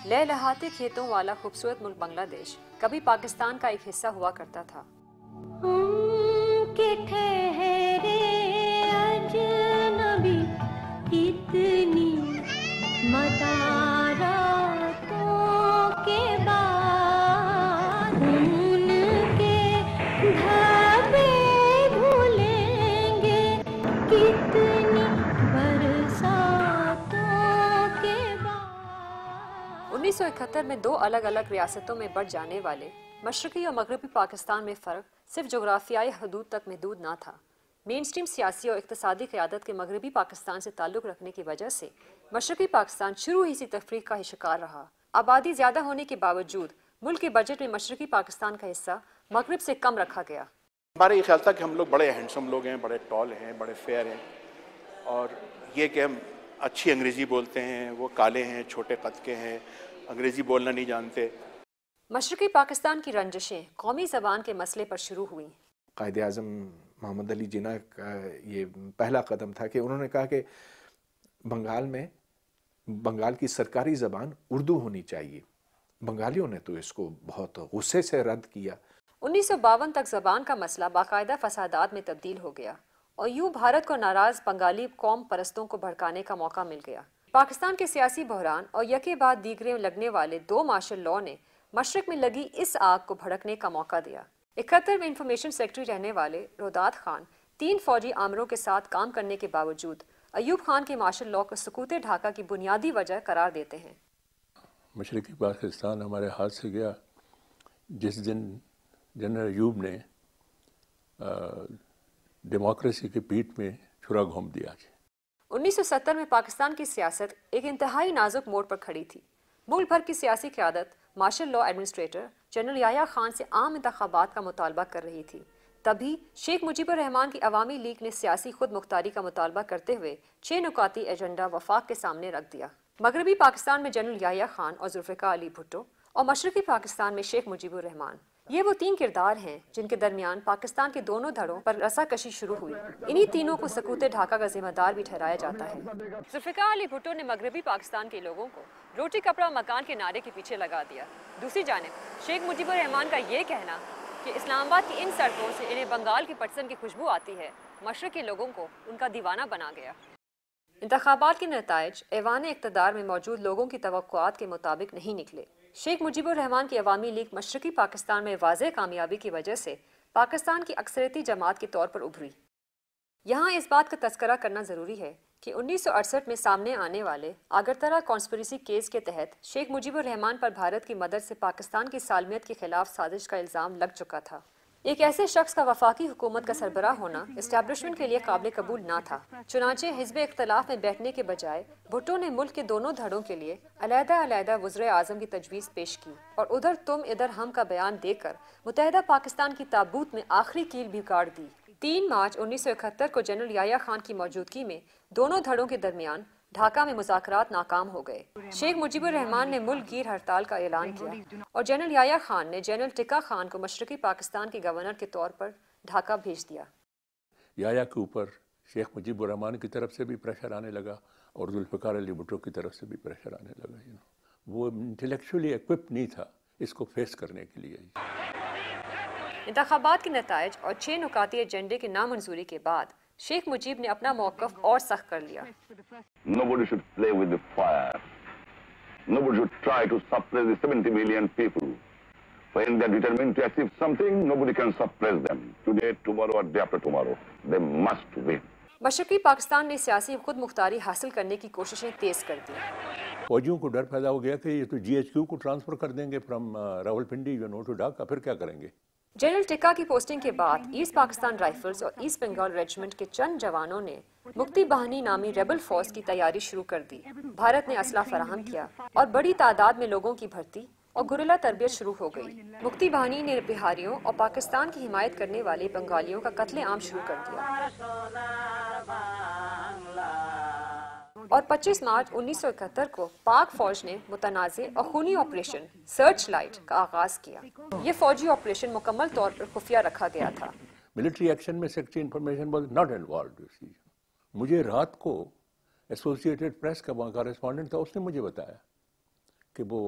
लहलहाते खेतों वाला खूबसूरत मुल्क बांग्लादेश कभी पाकिस्तान का एक हिस्सा हुआ करता था। के ठहरे अजनबी इतनी मदारातों के बाद उनके ढाबे भूलेंगे कितनी बरसातों के बाद। 1971 में दो अलग अलग रियासतों में बढ़ जाने वाले मशरकी और मगरबी पाकिस्तान में फ़र्क सिर्फ जोग्राफियाई हदूद तक महदूद ना था। मेन स्ट्रीम सियासी और इक़्तिसादी क़यादत के मगरबी पाकिस्तान से ताल्लुक़ रखने की वजह से मशरकी पाकिस्तान शुरू ही से तफरीक का ही शिकार रहा। आबादी ज़्यादा होने के बावजूद मुल्क के बजट में मशरकी पाकिस्तान का हिस्सा मगरब से कम रखा गया। हमारा ये ख्याल था कि हम लोग बड़े हैंडसम लोग हैं, बड़े टॉल हैं, बड़े फेयर हैं, और ये कि हम अच्छी अंग्रेज़ी बोलते हैं, वो काले हैं, छोटे कद के हैं, अंग्रेज़ी बोलना नहीं जानते। मशरकी पाकिस्तान की रंजिशें कौमी ज़बान के मसले पर शुरू हुई। कायदे आज़म मोहम्मद अली जिन्ना का ये पहला कदम था कि उन्होंने कहा कि बंगाल की सरकारी ज़बान उर्दू होनी चाहिए। बंगालियों ने तो इसको बहुत गुस्से से रद्द किया। 1952 तक ज़बान का मसला बाकायदा फसादात में तब्दील हो गया और यूं भारत को नाराज़ बंगाली कौम परस्तों को भड़काने का मौका मिल गया। पाकिस्तान के सियासी बहरान और यके बाद दीगरे लगने वाले दो मार्शल लॉ ने मशरक में लगी इस आग को भड़कने का मौका दिया। 71 में इंफॉर्मेशन सेक्रेटरी रहने वाले रोदात खान 3 फौजी आमरों के साथ काम करने के बावजूद अयूब खान के मार्शल लॉ को सुकूते ढाका की बुनियादी वजह करार देते हैं। मशरकी पाकिस्तान हमारे हाथ से गया जिस दिन जनरल अयूब ने डेमोक्रेसी की पीठ में छुरा घोंप दिया। 1970 में पाकिस्तान की सियासत एक इंतहाई नाजुक मोड़ पर खड़ी थी। मुल्क भर की सियासी क़यादत martial law administrator general Yahya Khan से आम इंतखाबात का मुतालबा कर रही थी। तभी शेख मुजीबुर रहमान की अवामी लीग ने सियासी खुद मुख्तारी का मुतालबा करते हुए 6 नुकाती एजेंडा वफाक के सामने रख दिया। मगरबी पाकिस्तान में जनरल याह्या खान और जुल्फ़िकार अली भुट्टो और मशरकी पाकिस्तान में शेख मुजीबुर रहमान, ये वो 3 किरदार हैं जिनके दरमियान पाकिस्तान के दोनों धड़ों पर रसाकशी शुरू हुई। इन्हीं तीनों को सकूते ढाका का जिम्मेदार भी ठहराया जाता है। जुल्फ़िकार अली भुट्टो ने मगरबी पाकिस्तान के लोगों को रोटी कपड़ा मकान के नारे के पीछे लगा दिया। दूसरी जानिब शेख मुजीबुर रहमान का ये कहना कि इस्लामाबाद की इन सड़कों से इन्हें बंगाल की पटसन की खुशबू आती है, मशरक के लोगों को उनका दीवाना बना गया। इंतखाबात के नताइज ऐवान इक़्तिदार में मौजूद लोगों की तवक्कुआत के मुताबिक नहीं निकले। शेख मुजीबुर रहमान की अवामी लीग मशरकी पाकिस्तान में वाज़ेह कामयाबी की वजह से पाकिस्तान की अक्सरियती जमात के तौर पर उभरी। यहाँ इस बात का तज़किरा करना ज़रूरी है कि 1968 में सामने आने वाले आगरतला कॉन्स्पिरेसी केस के तहत शेख मुजीबुर रहमान पर भारत की मदद से पाकिस्तान की सालमियत के खिलाफ साजिश का इल्ज़ाम लग चुका था। एक ऐसे शख्स का वफाकी हुकूमत का सरबराह होना इस्टेब्लिशमेंट के लिए काबिल कबूल ना था। चुनांचे हिज़्ब इख्तलाफ में बैठने के बजाय भुट्टो ने मुल्क के दोनों धड़ों के लिए अलहदा वज़ीर आज़म की तजवीज़ पेश की और उधर तुम इधर हम का बयान देकर मुत्तहिदा पाकिस्तान की ताबूत में आखिरी कील भी गाड़ दी। 3 मार्च 1971 को जनरल याह्या खान की मौजूदगी में दोनों धड़ों के दरमियान ढाका में मुज़ाकरात नाकाम हो गए। शेख मुजीबुर रहमान ने मुल्क गिर हड़ताल का ऐलान किया और जनरल याह्या खान ने जनरल टिक्का खान को मशरकी पाकिस्तान के गवर्नर के तौर पर ढाका भेज दिया। याह्या के ऊपर शेख मुजीबुर रहमान की तरफ से भी प्रेशर आने लगा और जुल्फ़िकार अली भुट्टो की तरफ से भी प्रेशर आने लगा। वो इंटेलेक्चुअली इक्विप नहीं था इसको फेस करने के लिए। इंतखाबात के नताइज और 6 नुकाती एजेंडे की नामंजूरी के बाद शेख मुजीब ने अपना मौक़िफ़ और सख्त कर लिया। Nobody should play with the fire. Nobody should try to suppress the 70 million people. When they are determined to achieve something, nobody can suppress them. Today, tomorrow, or day after tomorrow, they must win. मशरकी Pakistan ने सियासी खुद मुख्तारी हासिल करने की कोशिशें तेज कर दी। फौजियों को डर पैदा हो गया कि ये तो GHQ को ट्रांसफ़र कर देंगे फ्रॉम रावलपिंडी टू ढाका, फिर क्या करेंगे। जनरल टिक्का की पोस्टिंग के बाद ईस्ट पाकिस्तान राइफल्स और ईस्ट बंगाल रेजिमेंट के चंद जवानों ने मुक्ति बाहिनी नामी रेबल फोर्स की तैयारी शुरू कर दी। भारत ने असला फराहम किया और बड़ी तादाद में लोगों की भर्ती और गुरिल्ला तरबियत शुरू हो गई। मुक्ति बाहिनी ने बिहारियों और पाकिस्तान की हिमायत करने वाले बंगालियों का कत्ले-आम शुरू कर दिया और 25 मार्च 1971 को पाक फौज ने मुतनाज़े और खूनी ऑपरेशन सर्च लाइट का आगाज किया। ये फौजी ऑपरेशन मुकम्मल तौर पर खुफिया रखा गया था। मिलिट्री एक्शन में secretary information was not involved. मुझे रात को एसोसिएटेड प्रेस का कॉरेस्पॉन्डेंट था, उसने मुझे बताया کہ وہ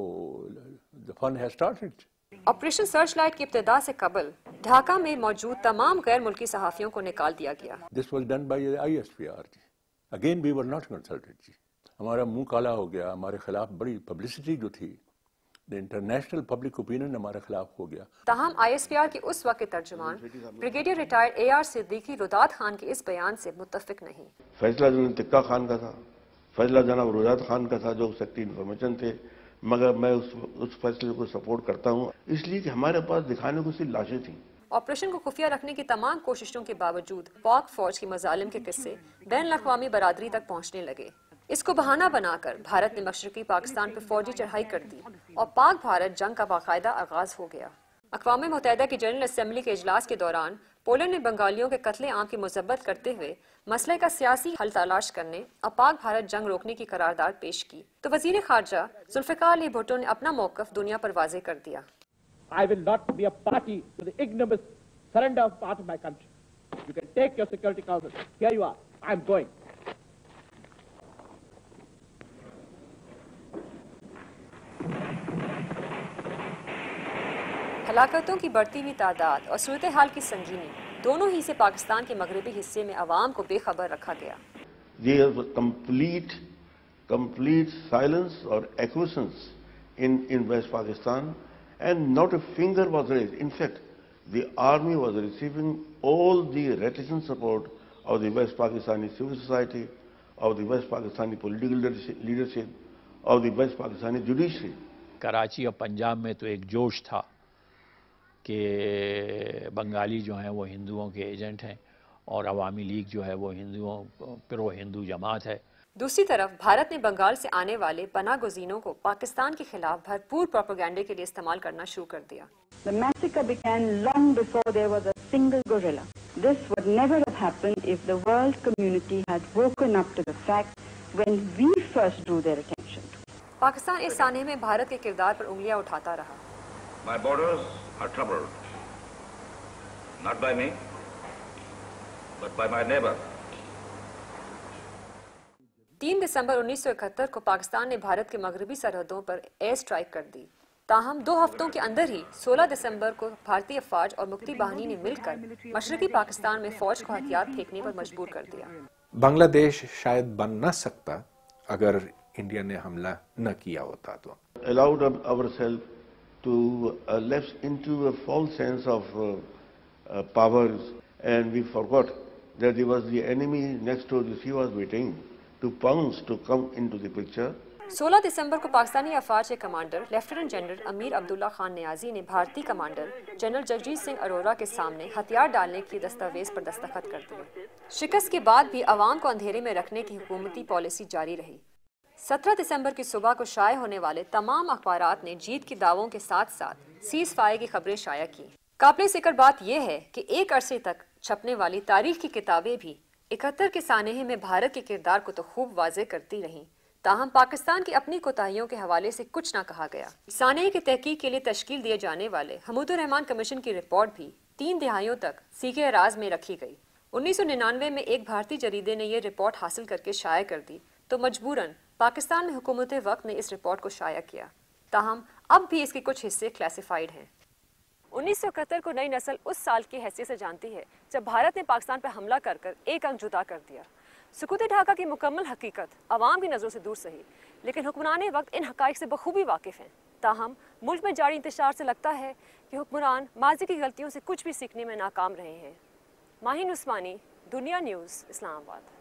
the fun has started. Operation search light کی ابتدا سے قبل ڈھاکہ میں موجود تمام غیر ملکی صحافیوں کو نکال دیا گیا. This was done by the ISPR. Again we were not consulted. ہمارا منہ کالا ہو گیا, ہمارے خلاف بڑی پبلسٹی جو تھی, انٹرنیشنل پبلک اوپینین ہمارے خلاف ہو گیا. تاہم آئی ایس پی آر کے اس وقت کے ترجمان brigadier retired A R Siddiqui Roedad Khan کے اس بیان سے متفق نہیں. فیصلہ جناب تکہ خان کا تھا, فیصلہ جناب روداد خان کا تھا جو سیکٹری انفارمیشن تھے, مگر میں اس فیصلے کو سپورٹ کرتا ہوں اس لیے کہ ہمارے پاس دکھانے کو صرف لاشیں تھیں. آپریشن کو خفیہ رکھنے کی تمام کوششوں کے باوجود پاک فوج کی مظالم کے قصے بین الاقوامی برادری تک پہنچنے لگے. اس کو بہانہ بنا کر بھارت نے مشرقی پاکستان پر فوجی چڑھائی کر دی اور پاک بھارت جنگ کا باقاعدہ آغاز ہو گیا. اقوام متحدہ کی جنرل اسمبلی کے اجلاس کے دوران پولینڈ نے بنگالیوں کے قتل عام کی مذمت کرتے ہوئے مسئلے کا سیاسی حل تلاش کرنے اور پاک بھارت جنگ روکنے کی قرارداد پیش کی تو وزیر خارجہ ذوالفقار علی بھٹو نے اپنا موقف دنیا پر واضح کر دیا. I will not be a party to the ignominious surrender of part of my country. You can take your Security Council. Here you are. I am going. ہلاکتوں کی بڑھتی ہوئی تعداد اور صورتحال کی سنگینی دونوں ہی سے پاکستان کے مغربی حصے میں عوام کو بے خبر رکھا گیا. There was complete silence or acquiescence in West Pakistan, and not a finger was raised. In fact, the army was receiving all the reticent support of the West Pakistani civil society, of the West Pakistani political leadership, of the West Pakistani judiciary. Karachi اور پنجاب میں تو ایک جوش تھا کہ بنگالی جو ہیں وہ ہندوؤں کے ایجنٹ ہیں اور عوامی لیگ جو ہے وہ ہندوؤں پرو ہندو جماعت ہے. دوسری طرف بھارت نے بنگال سے آنے والے پناہ گزینوں کو پاکستان کے خلاف بھرپور پروپیگنڈے کے لیے استعمال کرنا شروع کر دیا. The massacre began long before there was a single guerrilla. This would never have happened if the world community had woken up to the fact when we first drew their attention. Pakistan اس سانحے میں بھارت کے کردار پر انگلیاں اٹھاتا رہا. My borders are troubled, not by me, but by my neighbor. 3 دسمبر 1971 کو پاکستان نے بھارت کے مغربی سرحدوں پر ایئر اسٹرائک کر دی. تاہم 2 ہفتوں کے اندر ہی 16 دسمبر کو بھارتی افواج اور مکتی باہنی نے مل کر مشرقی پاکستان میں فوج کو ہتھیار پھینکنے پر مجبور کر دیا. بنگلہ دیش شاید بن نہ سکتا اگر انڈیا نے حملہ نہ کیا ہوتا تو. Allowed ourselves to lapse into a false sense of powers, and we forgot that there was the enemy next door. She was waiting to pounce, to come into the picture. 16 دسمبر کو پاکستانی افواج کے commander lieutenant general امیر عبداللہ خان نیازی نے بھارتی commander general Jagjit Singh Arora کے سامنے ہتھیار ڈالنے کی دستاویز پر دستخط کر دیے. شکست کے بعد بھی عوام کو اندھیرے میں رکھنے کی حکومتی پالیسی جاری رہی. 17 دسمبر کی صبح کو شائع ہونے والے تمام اخبارات نے جیت کی دعووں کے ساتھ ساتھ سیز فائر کی خبریں شائع کی. قابل ذکر بات یہ ہے کہ ایک عرصے تک چھپنے والی تاریخ کی کتابیں بھی 71 کے سانحے میں بھارت کے کردار کو تو خوب واضح کرتی رہیں, تاہم پاکستان کی اپنی کوتاہیوں کے حوالے سے کچھ نہ کہا گیا. سانحے کی تحقیق کے لیے تشکیل دیے جانے والے حمود الرحمان کمیشن کی رپورٹ بھی 3 دہائیوں تک سیکھے راز میں رکھی گئی. 1999 میں ایک بھارتی جریدے نے یہ رپورٹ حاصل کر کے شائع کر دی تو مجبوراً پاکستان میں حکومت وقت نے اس رپورٹ کو شائع کیا. تاہم اب بھی اس کے کچھ حصے کلاسیفائیڈ ہیں. 1971 کو نئی نسل اس سال کی حیثیت سے جانتی ہے جب بھارت نے پاکستان پر حملہ کر کر ایک انگ جدا کر دیا. سکوت ڈھاکہ کی مکمل حقیقت عوام کی نظروں سے دور سہی, لیکن حکمران وقت ان حقائق سے بخوبی واقف ہیں. تاہم ملک میں جاری انتشار سے لگتا ہے کہ حکمران ماضی کی غلطیوں سے کچھ بھی سیکھنے میں ناکام رہے ہیں. ماہین عثمانی, دنیا نیوز, اسلام آباد.